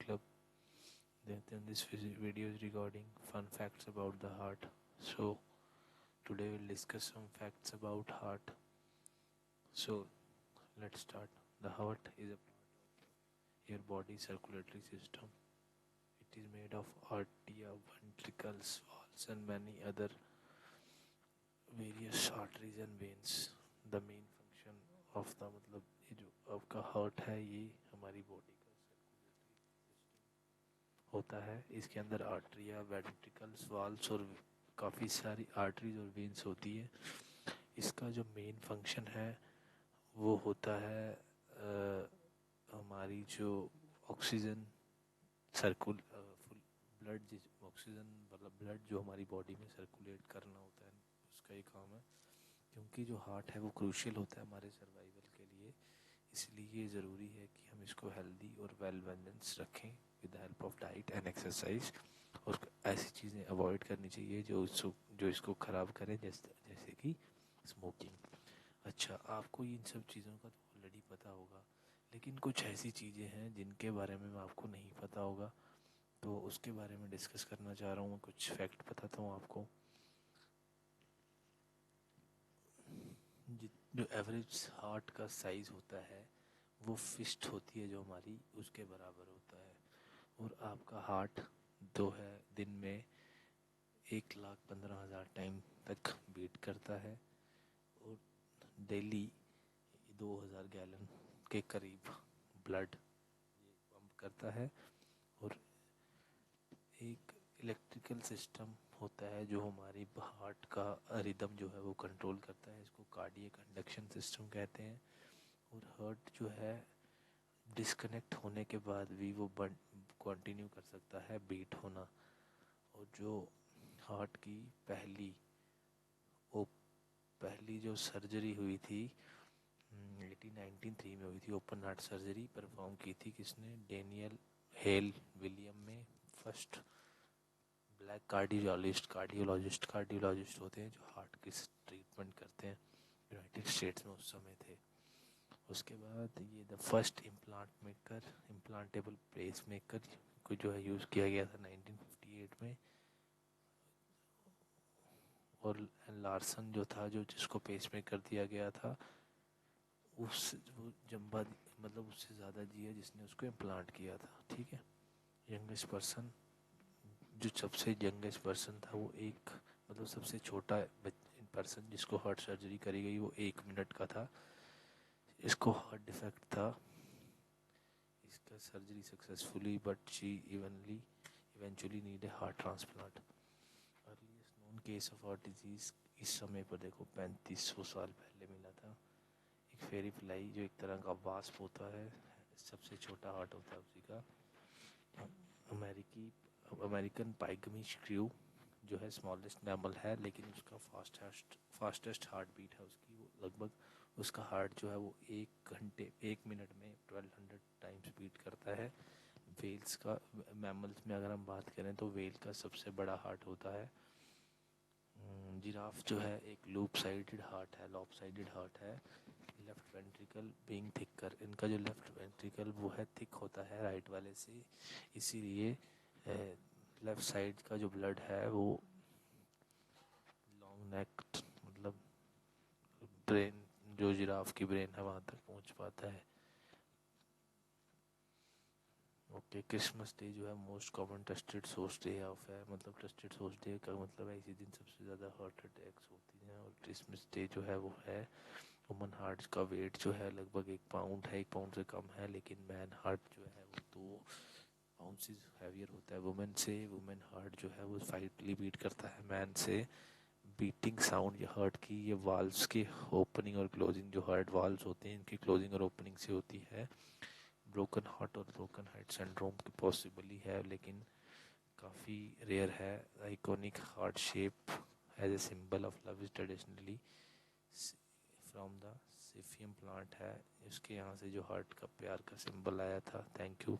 Club. Then this video is regarding fun facts about the heart. So today we'll discuss some facts about heart. So let's start. The heart is a part of your body circulatory system. It is made of arteria, ventricles, valves, and many other various arteries and veins. The main function of the मतलब ये जो आपका heart है ये हमारी body का होता है। इसके अंदर आर्टरिया, वेंट्रिकल्स, वाल्व्स और काफ़ी सारी आर्टरीज और वेन्स होती है। इसका जो मेन फंक्शन है वो होता है हमारी जो ऑक्सीजन सर्कुल फुल ब्लड जिस ऑक्सीजन मतलब ब्लड जो हमारी बॉडी में सर्कुलेट करना होता है उसका ही काम है। क्योंकि जो हार्ट है वो क्रूशियल होता है हमारे सर्वाइवल के लिए, इसलिए ये ज़रूरी है कि हम इसको हेल्दी और वेल बैलेंस रखें with the help of diet and exercise. और ऐसी चीज़ें अवॉइड करनी चाहिए जो इसको ख़राब करें, जैसे कि स्मोकिंग। अच्छा, आपको इन सब चीज़ों का तो ऑलरेडी पता होगा, लेकिन कुछ ऐसी चीज़ें हैं जिनके बारे में आपको नहीं पता होगा, तो उसके बारे में डिस्कस करना चाह रहा हूँ। कुछ फैक्ट बताता हूँ आपको। जो एवरेज हार्ट का साइज़ होता है वो फिस्ट होती है जो हमारी, उसके बराबर होता है। और आपका हार्ट जो है दिन में 1,15,000 टाइम तक बीट करता है और डेली 2,000 गैलन के करीब ब्लड ये पंप करता है। और एक इलेक्ट्रिकल सिस्टम होता है जो हमारी हार्ट का रिदम जो है वो कंट्रोल करता है, इसको कार्डियक कंडक्शन सिस्टम कहते हैं। और हार्ट जो है डिस्कनेक्ट होने के बाद भी वो कंटिन्यू कर सकता है बीट होना। और जो हार्ट की पहली जो सर्जरी हुई थी 1893 में हुई थी, ओपन हार्ट सर्जरी परफॉर्म की थी किसने? डेनियल हेल विलियम में, फर्स्ट ब्लैक कार्डियोलॉजिस्ट होते हैं जो हार्ट की ट्रीटमेंट करते हैं, यूनाइटेड स्टेट्स में उस समय थे। उसके बाद ये the first implantable pacemaker को जो है यूज़ किया गया था 1958 में। और लार्सन जो था जो जिसको पेस मेकर दिया गया था उस वो जम्बा मतलब उससे ज़्यादा जिया जिसने उसको इम्प्लांट किया था। ठीक है, यंगेस्ट पर्सन जो सबसे यंगेस्ट पर्सन था वो एक मतलब सबसे छोटा पर्सन जिसको हार्ट सर्जरी करी गई वो 1 मिनट का था। इसको हार्ट डिफेक्ट था, इसका surgery successfully but she eventually need a heart transplant. Earliest known case of heart disease इस समय पर देखो 3500 साल पहले मिला था। एक फेरी फ्लाई जो एक तरह का वास्प होता है, सबसे छोटा हार्ट होता है उसी का। अमेरिकन पाइगमी श्क्रू जो है स्मॉलेस्ट मैमल है, लेकिन उसका फास्टेस्ट हार्ट बीट है उसकी, वो लगभग उसका हार्ट जो है वो 1 मिनट में 1200 टाइम्स बीट करता है। वेल्स का मैमल्स में अगर हम बात करें तो वेल का सबसे बड़ा हार्ट होता है। जिराफ जो है एक लॉप साइडेड हार्ट है। लेफ्ट वेंट्रिकल बीइंग थिकर, इनका जो लेफ्ट वेंट्रिकल वो है थिक होता है राइट वाले से, इसीलिए लेफ्ट साइड का जो ब्लड है वो लॉन्ग नेक मतलब ब्रेन जो जिराफ की ब्रेन है वहाँ तक पहुँच पाता है। ओके, क्रिसमस डे जो है most common trusted source day of है, मतलब ट्रस्टेड सोर्स डे का मतलब है इसी दिन सबसे ज़्यादा हार्ट अटैक्स होती हैं। और क्रिसमस डे जो है वो है वुमन हार्ट का वेट जो है लगभग 1 पाउंड है, 1 पाउंड से कम है, लेकिन मैन हार्ट जो है वो 2 आउंसेस हैवियर होता है वुमेन से। वुमेन हार्ट जो है वो फाइटली बीट करता है मैन से। बीटिंग साउंड ये हार्ट की ये वाल्व्स के ओपनिंग और क्लोजिंग, जो हार्ट वाल्व्स होते हैं इनकी क्लोजिंग और ओपनिंग से होती है। ब्रोकन हार्ट और ब्रोकन हार्ट सिंड्रोम की पॉसिबली है, लेकिन काफ़ी रेयर है। Iconic heart shape as a symbol of love is traditionally from the silphium plant है, इसके यहाँ से जो हार्ट का प्यार का सिंबल आया था। Thank you.